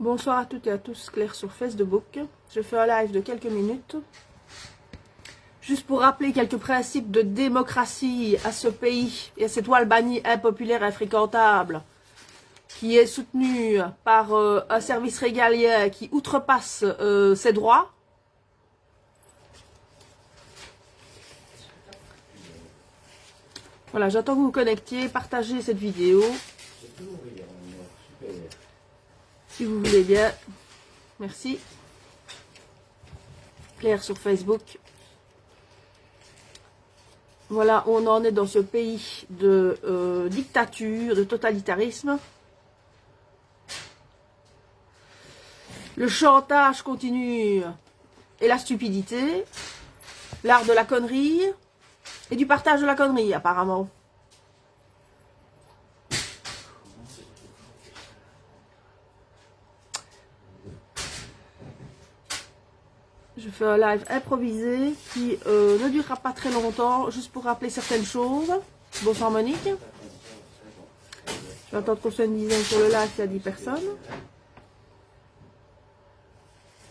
Bonsoir à toutes et à tous, Claire sur Facebook. Je fais un live de quelques minutes. Juste pour rappeler quelques principes de démocratie à ce pays et à cette Albanie impopulaire et infréquentable qui est soutenue par un service régalien qui outrepasse ses droits. Voilà, j'attends que vous vous connectiez, partagez cette vidéo. Si vous voulez bien. Merci. Claire sur Facebook. Voilà, on en est dans ce pays de dictature, de totalitarisme. Le chantage continue et la stupidité. L'art de la connerie et du partage de la connerie, apparemment. Je fais un live improvisé qui ne durera pas très longtemps, juste pour rappeler certaines choses. Bonsoir Monique. Je vais attendre qu'on soit une dizaine sur le live, il y a 10 personnes.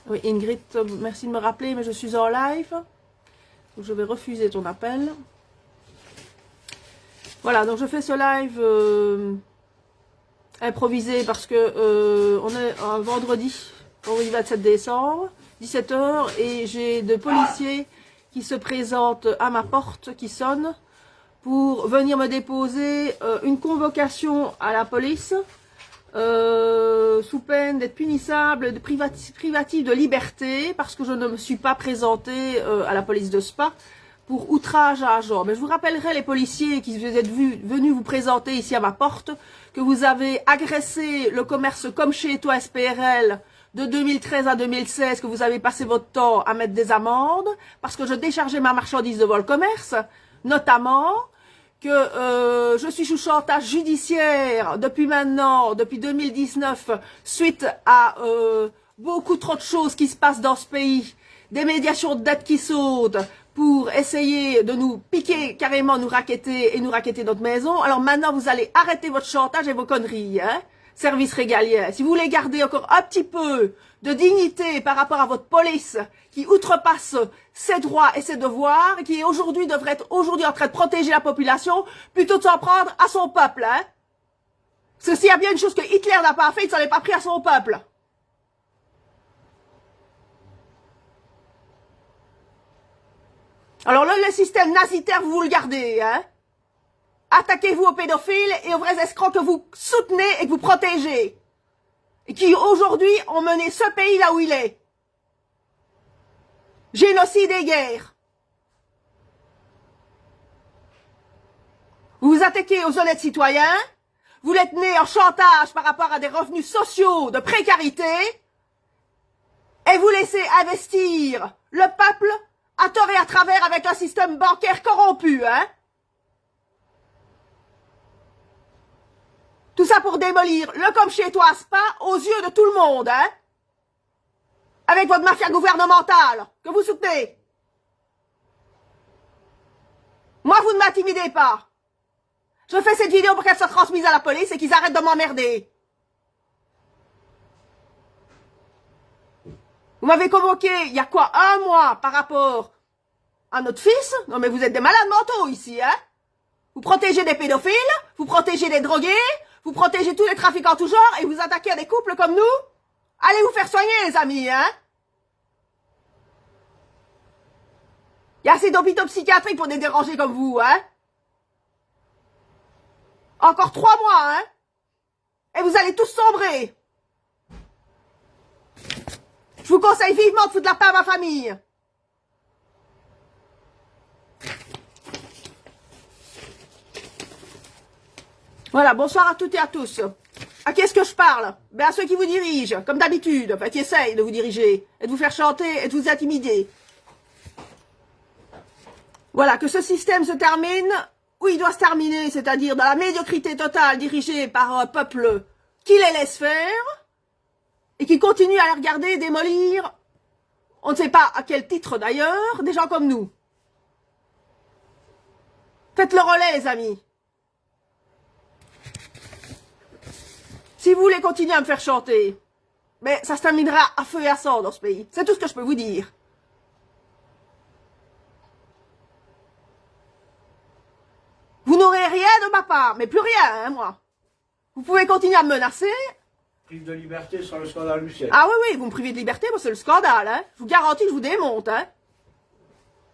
Oui, Ingrid, merci de me rappeler, mais je suis en live. Donc je vais refuser ton appel. Voilà, donc je fais ce live improvisé parce que on est un vendredi, on y va le 7 décembre. 17 h et j'ai de policiers qui se présentent à ma porte, qui sonnent pour venir me déposer une convocation à la police sous peine d'être punissable, de privative de liberté parce que je ne me suis pas présentée à la police de Spa pour outrage à agent. Mais je vous rappellerai les policiers qui vous êtes venus vous présenter ici à ma porte que vous avez agressé le commerce Comme Chez Toi SPRL de 2013 à 2016, que vous avez passé votre temps à mettre des amendes, parce que je déchargeais ma marchandise devant le commerce, notamment que je suis sous chantage judiciaire depuis 2019, suite à beaucoup trop de choses qui se passent dans ce pays, des médiations de dettes qui sautent, pour essayer de nous piquer, carrément nous racketter et nous racketter notre maison. Alors maintenant, vous allez arrêter votre chantage et vos conneries, hein? Service régalien. Si vous voulez garder encore un petit peu de dignité par rapport à votre police qui outrepasse ses droits et ses devoirs, et qui aujourd'hui devrait être aujourd'hui en train de protéger la population, plutôt de s'en prendre à son peuple, hein. Parce que s'il y a bien une chose que Hitler n'a pas fait, il ne s'en est pas pris à son peuple. Alors là, le système nazitaire, vous le gardez, hein. Attaquez-vous aux pédophiles et aux vrais escrocs que vous soutenez et que vous protégez. Et qui, aujourd'hui, ont mené ce pays là où il est. Génocide et guerre. Vous vous attaquez aux honnêtes citoyens. Vous les tenez en chantage par rapport à des revenus sociaux de précarité. Et vous laissez investir le peuple à tort et à travers avec un système bancaire corrompu, hein. Tout ça pour démolir le Comme Chez Toi Spa aux yeux de tout le monde, hein. Avec votre mafia gouvernementale que vous soutenez. Moi, vous ne m'intimidez pas. Je fais cette vidéo pour qu'elle soit transmise à la police et qu'ils arrêtent de m'emmerder. Vous m'avez convoqué il y a quoi, un mois par rapport à notre fils? Non mais vous êtes des malades mentaux ici, hein. Vous protégez des pédophiles, vous protégez des drogués, vous protégez tous les trafiquants en tout genre et vous attaquez à des couples comme nous? Allez vous faire soigner, les amis, hein? Il y a assez d'hôpitaux psychiatriques pour des dérangés comme vous, hein? Encore 3 mois, hein? Et vous allez tous sombrer. Je vous conseille vivement de foutre la paix à ma famille. Voilà, bonsoir à toutes et à tous. À qui est-ce que je parle? Ben à ceux qui vous dirigent, comme d'habitude, enfin qui essayent de vous diriger, et de vous faire chanter, et de vous intimider. Voilà, que ce système se termine où il doit se terminer, c'est-à-dire dans la médiocrité totale dirigée par un peuple qui les laisse faire, et qui continue à les regarder démolir, on ne sait pas à quel titre d'ailleurs, des gens comme nous. Faites le relais, les amis. Si vous voulez continuer à me faire chanter, mais ça se terminera à feu et à sang dans ce pays. C'est tout ce que je peux vous dire. Vous n'aurez rien de ma part, mais plus rien, hein, moi. Vous pouvez continuer à me menacer. Prive de liberté sur le scandale Lucienne. Ah oui, oui, vous me privez de liberté, moi c'est le scandale, hein. Je vous garantis que je vous démonte, hein.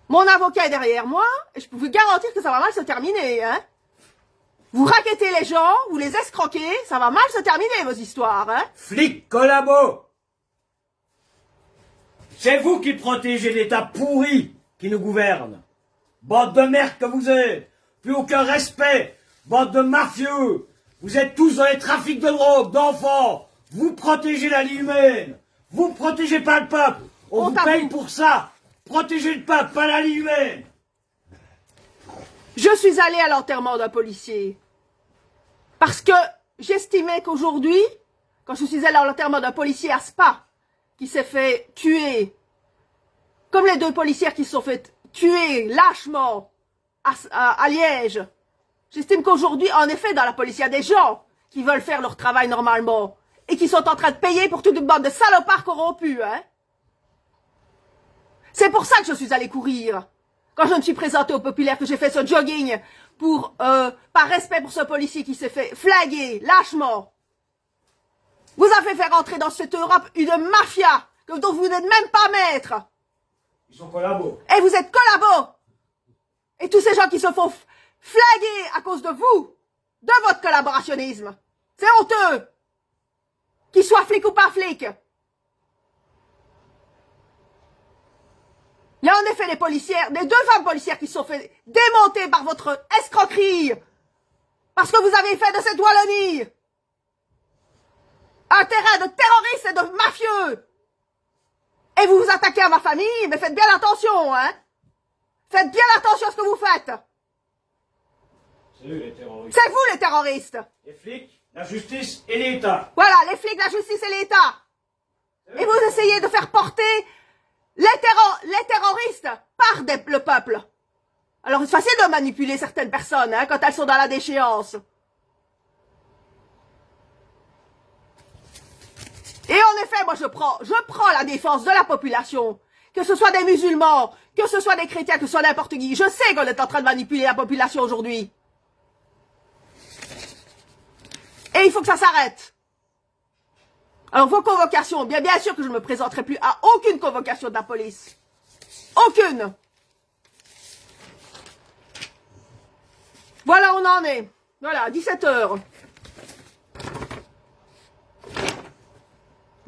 Mon avocat est derrière moi, et je peux vous garantir que ça va mal se terminer, hein. Vous raquettez les gens, vous les escroquez, ça va mal se terminer, vos histoires, hein. Flics, collabos! C'est vous qui protégez l'État pourri qui nous gouverne. Bande de merde que vous êtes. Plus aucun respect. Bande de mafieux. Vous êtes tous dans les trafics de drogue, d'enfants. Vous protégez la vie humaine. Vous ne protégez pas le peuple. On vous paye pour ça. Protégez le peuple, pas la vie humaine. Je suis allée à l'enterrement d'un policier. Parce que j'estimais qu'aujourd'hui, quand je suis allée à l'enterrement d'un policier à Spa, qui s'est fait tuer, comme les deux policières qui se sont fait tuer lâchement à Liège, j'estime qu'aujourd'hui, en effet, dans la police, il y a des gens qui veulent faire leur travail normalement et qui sont en train de payer pour toute une bande de salopards corrompus, hein. C'est pour ça que je suis allée courir. Quand je me suis présentée au populaire, que j'ai fait ce jogging pour, par respect pour ce policier qui s'est fait flaguer lâchement. Vous avez fait rentrer dans cette Europe une mafia dont vous n'êtes même pas maître. Ils sont collabos. Et vous êtes collabos. Et tous ces gens qui se font flaguer à cause de vous, de votre collaborationnisme. C'est honteux. Qu'ils soient flics ou pas flics. Il y a en effet des policières, des deux femmes policières qui se sont fait démonter par votre escroquerie. Parce que vous avez fait de cette Wallonie un terrain de terroristes et de mafieux. Et vous vous attaquez à ma famille, mais faites bien attention, hein. Faites bien attention à ce que vous faites. C'est eux les terroristes. C'est vous les terroristes. Les flics, la justice et l'État. Voilà, les flics, la justice et l'État. Et vous essayez de faire porter les terroristes par le peuple. Alors c'est facile de manipuler certaines personnes, hein, quand elles sont dans la déchéance. Et en effet, moi je prends la défense de la population. Que ce soit des musulmans, que ce soit des chrétiens, que ce soit n'importe qui. Je sais qu'on est en train de manipuler la population aujourd'hui. Et il faut que ça s'arrête. Alors vos convocations, bien sûr que je ne me présenterai plus à aucune convocation de la police. Aucune. Voilà, on en est. Voilà, 17h.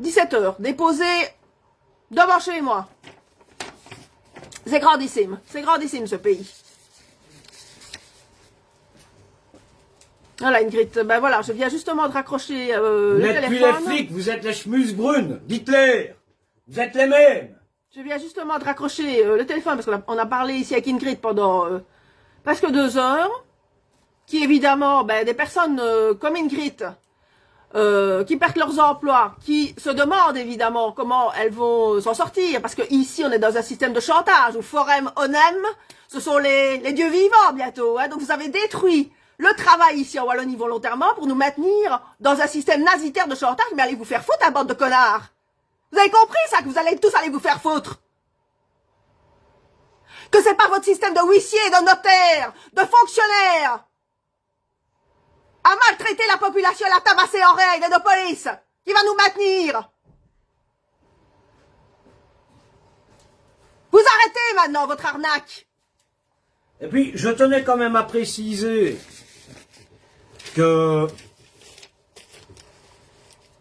17h, déposé devant chez moi. C'est grandissime ce pays. Voilà Ingrid, ben voilà, je viens justement de raccrocher le téléphone. Vous n'êtes plus les flics, vous êtes les schmus brunes d'Hitler. Vous êtes les mêmes. Je viens justement de raccrocher le téléphone parce qu'on a parlé ici avec Ingrid pendant presque 2 heures. Qui évidemment, ben, des personnes comme Ingrid, qui perdent leurs emplois, qui se demandent évidemment comment elles vont s'en sortir, parce que ici on est dans un système de chantage, où Forem, Onem, ce sont les dieux vivants bientôt, hein, donc vous avez détruit le travail ici en Wallonie volontairement pour nous maintenir dans un système nazitaire de chantage, mais allez vous faire foutre, bande de connards. Vous avez compris ça, que vous allez tous aller vous faire foutre? Que c'est pas votre système de huissier, de notaire, de fonctionnaire à maltraiter la population, à la tabasser en règle, et de police, qui va nous maintenir. Vous arrêtez maintenant votre arnaque. Et puis, je tenais quand même à préciser que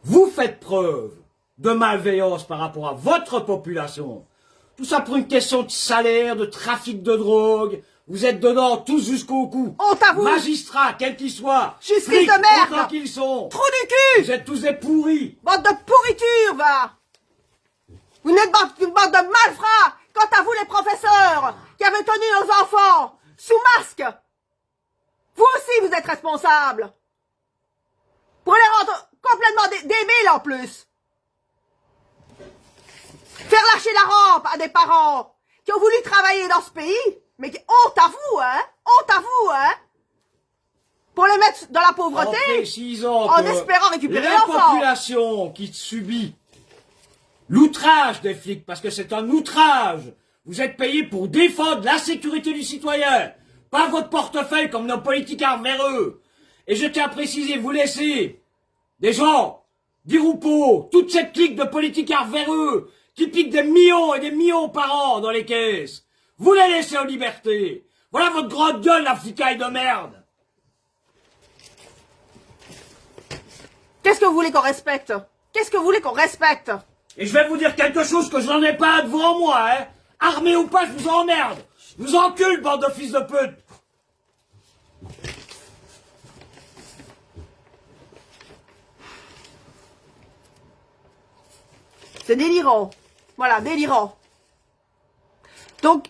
vous faites preuve de malveillance par rapport à votre population. Tout ça pour une question de salaire, de trafic de drogue. Vous êtes dedans tous jusqu'au cou. Honte à vous. Magistrats, quels qu'ils soient. Justice flics, de merde. autant qu'ils sont. Trou du cul. Vous êtes tous des pourris. Bande de pourriture, va. Vous n'êtes pas une bande de malfrats. Quant à vous, les professeurs, qui avez tenu nos enfants sous masque. Vous aussi, vous êtes responsables. Pour les rendre complètement débiles en plus. Faire lâcher la rampe à des parents qui ont voulu travailler dans ce pays. Mais honte à vous, hein. Honte à vous, hein. Pour les mettre dans la pauvreté, En précisant en que espérant récupérer la l'enfant. population qui subit l'outrage des flics, parce que c'est un outrage. Vous êtes payés pour défendre la sécurité du citoyen, pas votre portefeuille comme nos politicards véreux. Et je tiens à préciser, vous laissez des gens, des Roupeau, toute cette clique de politicards véreux, qui piquent des millions et des millions par an dans les caisses. Vous les laissez en liberté. Voilà votre grande gueule, la flicaille de merde. Qu'est-ce que vous voulez qu'on respecte? Qu'est-ce que vous voulez qu'on respecte? Et je vais vous dire quelque chose que je n'en ai pas devant moi, hein. Armé ou pas, je vous emmerde. Je vous encule, bande de fils de pute. C'est délirant. Voilà, délirant. Donc,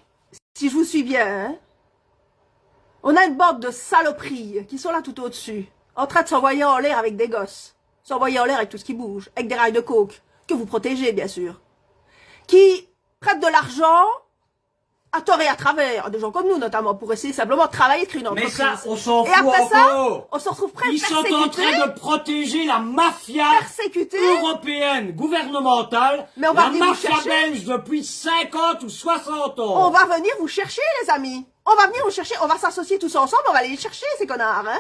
si je vous suis bien, hein, on a une bande de saloperies qui sont là tout au-dessus, en train de s'envoyer en l'air avec des gosses, s'envoyer en l'air avec tout ce qui bouge, avec des rails de coke, que vous protégez, bien sûr, qui prennent de l'argent à tort et à travers, des gens comme nous notamment, pour essayer simplement de travailler, de créer une entreprise. Mais ça, on s'en fout et après encore. ça, on se retrouve prêts à Ils sont en train de protéger la mafia européenne, gouvernementale, mais on va la venir vous mafia chercher. belge depuis 50 ou 60 ans. On va venir vous chercher, les amis. On va venir vous chercher, on va s'associer tous ensemble, on va aller les chercher, ces connards, hein.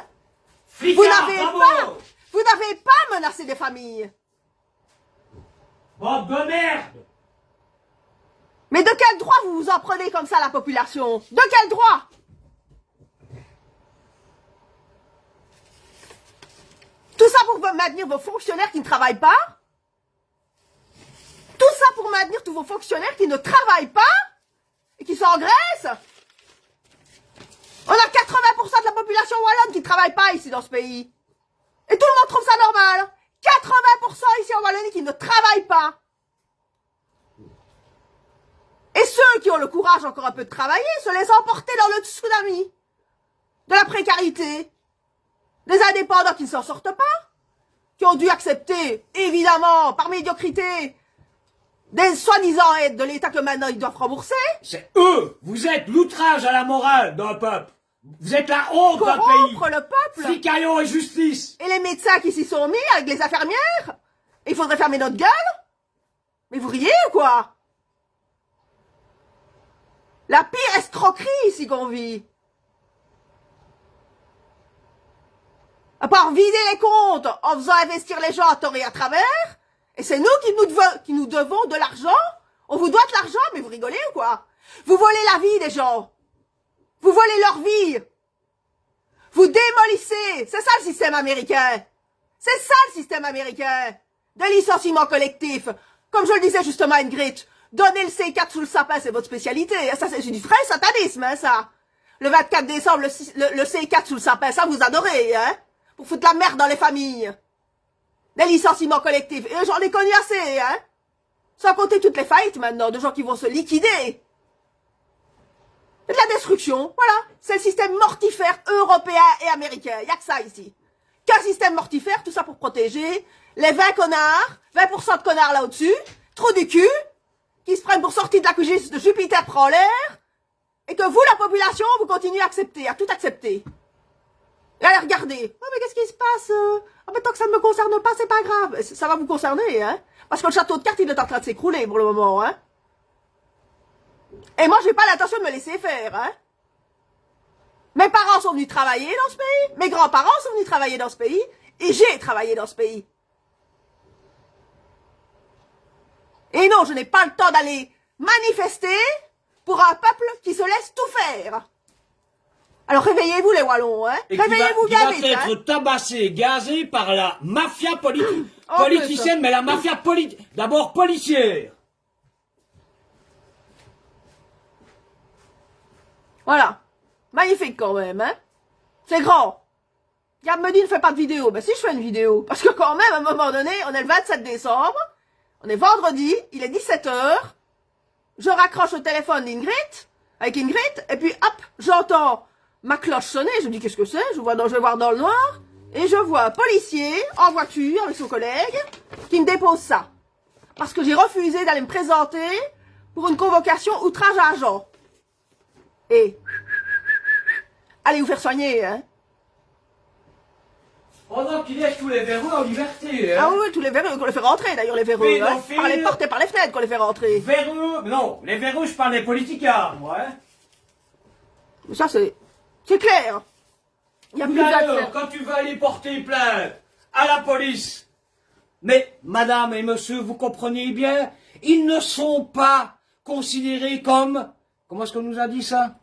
Vous n'avez pas menacé des familles. Bande de merde. Mais de quel droit vous vous en prenez comme ça à la population? De quel droit? Tout ça pour maintenir vos fonctionnaires qui ne travaillent pas? Tout ça pour maintenir tous vos fonctionnaires qui ne travaillent pas? Et qui sont en Grèce? On a 80% de la population wallonne qui ne travaille pas ici dans ce pays. Et tout le monde trouve ça normal. 80% ici en Wallonie qui ne travaillent pas. Et ceux qui ont le courage encore un peu de travailler se laissent emporter dans le tsunami de la précarité. Les indépendants qui ne s'en sortent pas, qui ont dû accepter, évidemment, par médiocrité, des soi-disant aides de l'État que maintenant ils doivent rembourser. C'est eux. Vous êtes l'outrage à la morale d'un peuple. Vous êtes la honte d'un pays. Corrompre le peuple. Flicaillons et justice. Et les médecins qui s'y sont mis avec les infirmières. Il faudrait fermer notre gueule. Mais vous riez ou quoi? La pire escroquerie ici qu'on vit. À part vider les comptes en faisant investir les gens à tort et à travers. Et c'est nous qui nous devons de l'argent. On vous doit de l'argent, mais vous rigolez ou quoi? Vous volez la vie des gens. Vous volez leur vie. Vous démolissez. C'est ça le système américain. C'est ça le système américain. De licenciement collectif. Comme je le disais justement à Ingrid, donner le C4 sous le sapin, c'est votre spécialité. Ça, c'est du vrai satanisme, hein, ça. Le 24 décembre, le C4 sous le sapin, ça, vous adorez, hein. Pour foutre la merde dans les familles. Des licenciements collectifs. Et j'en ai connu assez, hein. Sans compter toutes les faillites maintenant, de gens qui vont se liquider. C'est de la destruction, voilà. C'est le système mortifère européen et américain. Il n'y a que ça ici. Qu'un système mortifère, tout ça pour protéger les 20 connards, 20% de connards là au-dessus, trous du cul, qui se prennent pour sortir de la cuisse de Jupiter prend l'air, et que vous, la population, vous continuez à accepter, à tout accepter. Et allez regarder. Oh, mais qu'est-ce qui se passe? Ah, mais tant que ça ne me concerne pas, c'est pas grave. Ça va vous concerner, hein. Parce que le château de cartes, il est en train de s'écrouler pour le moment, hein. Et moi, j'ai pas l'intention de me laisser faire, hein. Mes parents sont venus travailler dans ce pays, mes grands-parents sont venus travailler dans ce pays, et j'ai travaillé dans ce pays. Et non, je n'ai pas le temps d'aller manifester pour un peuple qui se laisse tout faire. Alors réveillez-vous les Wallons, hein. Réveillez-vous bien vite, qui va être tabassé, gazé par la mafia politicienne, mais la mafia d'abord policière. Voilà. Magnifique quand même, hein. C'est grand. Gab me dit ne fais pas de vidéo. Ben si je fais une vidéo. Parce que quand même, à un moment donné, on est le 27 décembre. On est vendredi. Il est 17h. Je raccroche le téléphone avec Ingrid. Et puis hop, j'entends ma cloche sonner. Je me dis qu'est-ce que c'est? Je vais voir dans le noir. Et je vois un policier en voiture avec son collègue qui me dépose ça. Parce que j'ai refusé d'aller me présenter pour une convocation outrage à agent. Et allez vous faire soigner, hein. Pendant qu'il laisse tous les véreux en liberté. Hein. Ah oui, tous les véreux qu'on les fait rentrer d'ailleurs, les véreux. Hein. Par les portes et par les fenêtres qu'on les fait rentrer. Véreux, non, les véreux, je parle des politicards, moi. Hein. Mais ça, c'est clair. Il y a plus D'ailleurs, quand tu vas aller porter plainte à la police, mais madame et monsieur, vous comprenez bien, ils ne sont pas considérés comme, comment est-ce qu'on nous a dit ça?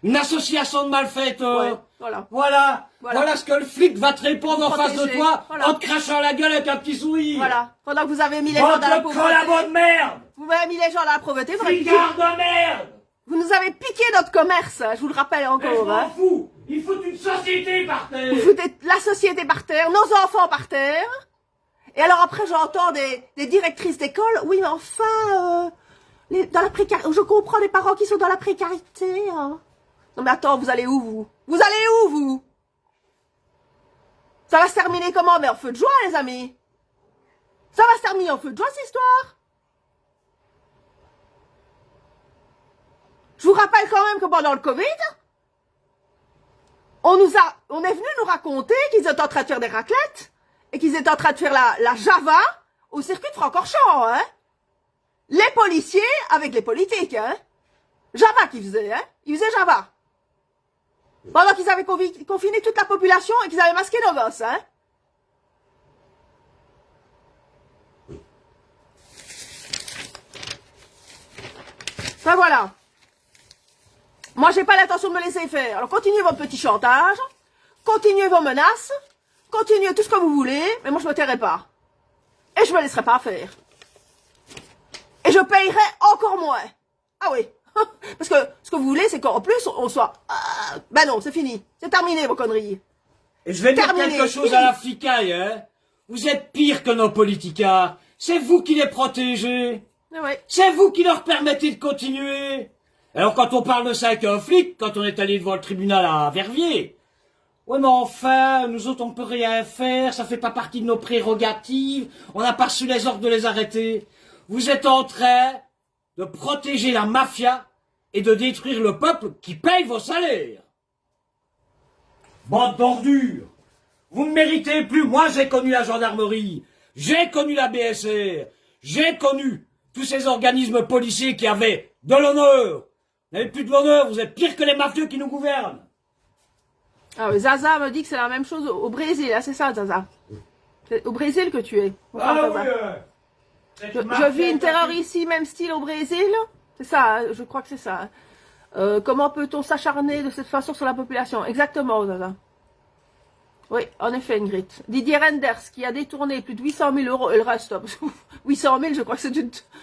Une association de malfaiteurs. Ouais, voilà. Voilà ce que le flic va te répondre en face de toi, voilà. en te crachant la gueule avec un petit sourire. Voilà. Pendant que vous avez mis les gens dans la pauvreté. Collabo de merde! Vous avez mis les gens dans la pauvreté. Flicard de merde! Vous nous avez piqué notre commerce, je vous le rappelle encore. Mais je m'en fous! Il faut une société par terre! Vous foutez la société par terre, nos enfants par terre. Et alors après, j'entends des directrices d'école. Oui, mais enfin, dans la précarité. Je comprends les parents qui sont dans la précarité. Hein. Non mais attends, vous allez où vous? Vous allez où vous? Ça va se terminer comment? Mais en feu de joie, les amis. Ça va se terminer en feu de joie, cette histoire. Je vous rappelle quand même que pendant le Covid, on est venu nous raconter qu'ils étaient en train de faire des raclettes et qu'ils étaient en train de faire la Java au circuit de Francorchamps, hein. Les policiers avec les politiques, hein. Java qu'ils faisaient, hein. Ils faisaient Java. Pendant qu'ils avaient confiné toute la population et qu'ils avaient masqué nos gosses, hein. Ben voilà. Moi, j'ai pas l'intention de me laisser faire. Alors, continuez votre petit chantage, continuez vos menaces, continuez tout ce que vous voulez, mais moi, je me tairai pas. Et je me laisserai pas faire. Et je payerai encore moins. Ah oui. Parce que ce que vous voulez, c'est qu'en plus, on soit... ben non, c'est fini. C'est terminé, vos conneries. Et je vais dire quelque chose à la flicaille, hein. Vous êtes pire que nos politicards. C'est vous qui les protégez. Oui. C'est vous qui leur permettez de continuer. Alors quand on parle de ça avec un flic, quand on est allé devant le tribunal à Verviers, ouais mais enfin, nous autres on peut rien faire, ça fait pas partie de nos prérogatives, on n'a pas reçu les ordres de les arrêter. Vous êtes en train de protéger la mafia et de détruire le peuple qui paye vos salaires. Bande d'ordures. Vous ne méritez plus. Moi j'ai connu la gendarmerie, j'ai connu la BSR, j'ai connu tous ces organismes policiers qui avaient de l'honneur. Vous n'avez plus de l'honneur, vous êtes pire que les mafieux qui nous gouvernent. Ah oui, Zaza me dit que c'est la même chose au Brésil, hein, c'est ça, Zaza. C'est au Brésil que tu es. Ah oui, je vis une terreur ici, même style au Brésil. C'est ça, hein, je crois que c'est ça. Hein. Comment peut-on s'acharner de cette façon sur la population? Exactement, Zaza. Oui, en effet, Ingrid. Didier Renders, qui a détourné plus de 800 000 euros, et le reste, 800 000, je crois que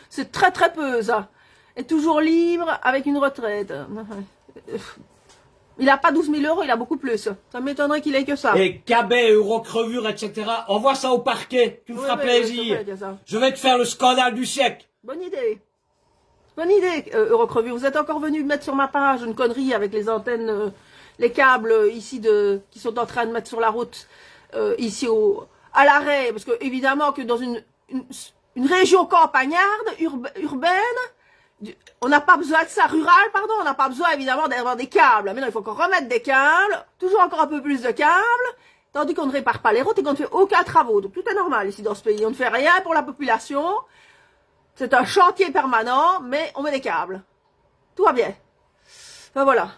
c'est très très peu, ça. Est toujours libre avec une retraite. Il n'a pas 12 000 euros, il a beaucoup plus. Ça m'étonnerait qu'il ait que ça. Et cabet, eurocrevure, etc. Envoie ça au parquet, tu me feras plaisir. Je vais te faire le scandale du siècle. Bonne idée. Bonne idée, Eurocrevure. Vous êtes encore venu mettre sur ma page une connerie avec les antennes, les câbles ici qui sont en train de mettre sur la route, ici à l'arrêt. Parce que évidemment que dans une région campagnarde, urbaine, on n'a pas besoin de ça, rural, pardon, on n'a pas besoin évidemment d'avoir des câbles. Mais non, il faut qu'on remette des câbles, toujours encore un peu plus de câbles, tandis qu'on ne répare pas les routes et qu'on ne fait aucun travaux. Donc tout est normal ici dans ce pays. On ne fait rien pour la population. C'est un chantier permanent, mais on met des câbles. Tout va bien. Ben voilà.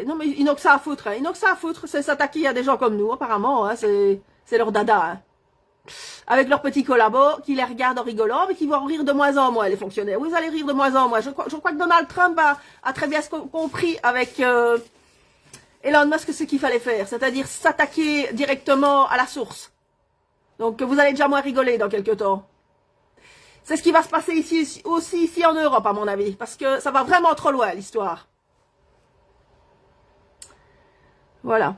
Non mais ils n'ont que ça à foutre. Hein. Ils n'ont que ça à foutre. C'est s'attaquer à des gens comme nous, apparemment. Hein. C'est leur dada. Hein. Avec leurs petits collabos qui les regardent en rigolant, mais qui vont rire de moins en moins, les fonctionnaires. Oui, vous allez rire de moins en moins. Je crois que Donald Trump a très bien compris avec Elon Musk ce qu'il fallait faire, c'est-à-dire s'attaquer directement à la source. Donc vous allez déjà moins rigoler dans quelques temps. C'est ce qui va se passer ici en Europe, à mon avis, parce que ça va vraiment trop loin, l'histoire. Voilà.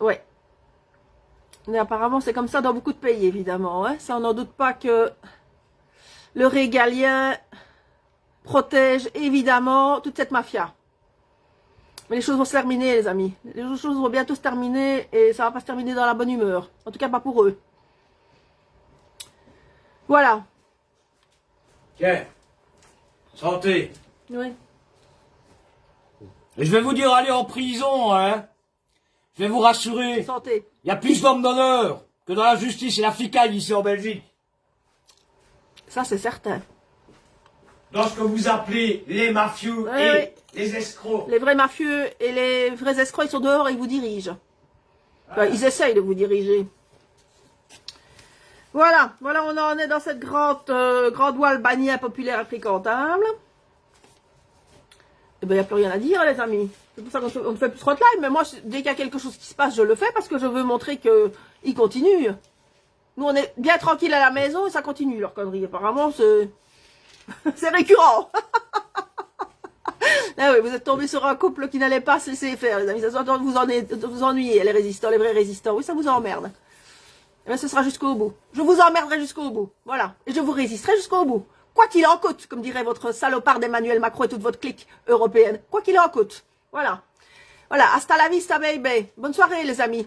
Ouais. Mais apparemment, c'est comme ça dans beaucoup de pays, évidemment. Hein. Ça, on n'en doute pas que le régalien protège, évidemment, toute cette mafia. Mais les choses vont se terminer, les amis. Les choses vont bientôt se terminer et ça va pas se terminer dans la bonne humeur. En tout cas, pas pour eux. Voilà. Tiens. Santé. Oui. Et je vais vous dire, allez en prison, hein. Je vais vous rassurer. Santé. Il y a plus d'hommes d'honneur que dans la justice et la ficaille ici en Belgique. Ça, c'est certain. Dans ce que vous appelez les mafieux et les escrocs. Les vrais mafieux et les vrais escrocs, ils sont dehors et ils vous dirigent. Enfin, ils essayent de vous diriger. Voilà, voilà, on en est dans cette grande voile bannie impopulaire et fréquentable. Et ben, il n'y a plus rien à dire, les amis. C'est pour ça qu'on ne fait plus trop de live. Mais moi, dès qu'il y a quelque chose qui se passe, je le fais parce que je veux montrer qu'ils continuent. Nous, on est bien tranquille à la maison et ça continue, leur connerie. Apparemment, c'est c'est récurrent. Ah oui, vous êtes tombé sur un couple qui n'allait pas se laisser faire, les amis. Ça se doit vous ennuyer, les résistants, les vrais résistants. Oui, ça vous emmerde. Et bien, ce sera jusqu'au bout. Je vous emmerderai jusqu'au bout. Voilà. Et je vous résisterai jusqu'au bout. Quoi qu'il en coûte, comme dirait votre salopard d'Emmanuel Macron et toute votre clique européenne. Quoi qu'il en coûte. Voilà. Voilà. Hasta la vista, baby. Bonne soirée, les amis.